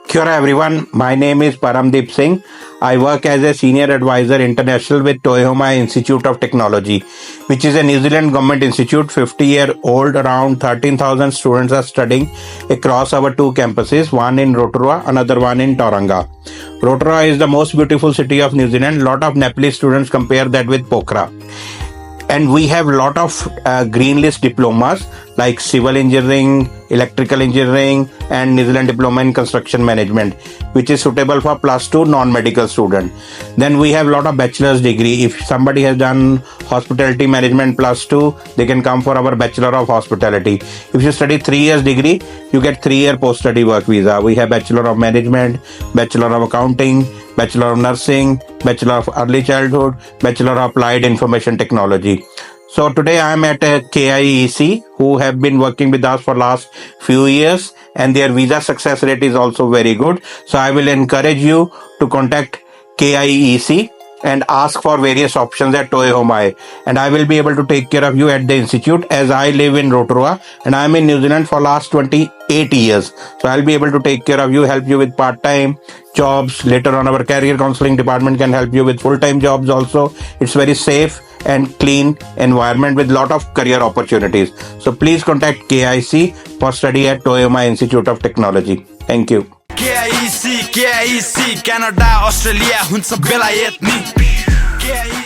Kia ora everyone, my name is Paramdeep Singh. I work as a Senior Advisor International with Toi Ohomai Institute of Technology, which is a New Zealand government institute, 50-year-old. Around 13,000 students are studying across our two campuses, one in Rotorua, another one in Tauranga. Rotorua is the most beautiful city of New Zealand. Lot of Nepalese students compare that with Pokhara. And we have a lot of green list diplomas like civil engineering, electrical engineering, and New Zealand diploma in construction management, which is suitable for +2 non-medical student. Then we have a lot of bachelor's degree. If somebody has done hospitality management +2, they can come for our bachelor of hospitality. If you study 3 years degree, you get 3-year post-study work visa. We have bachelor of management, bachelor of accounting, bachelor of nursing, bachelor of early childhood, bachelor of applied information technology. So today I am at KIEC, who have been working with us for last few years, and their visa success rate is also very good. So I will encourage you to contact KIEC and ask for various options at Toi Ohomai, and I will be able to take care of you at the institute, as I live in Rotorua and I am in New Zealand for last 28 years. So I'll be able to take care of you, help you with part-time jobs. Later on, our career counseling department can help you with full-time jobs also. It's very safe and clean environment with lot of career opportunities. So please contact KIC for study at Toi Ohomai Institute of Technology. Thank you. KIEC, Canada, Australia, हुन्छ बेलायत नि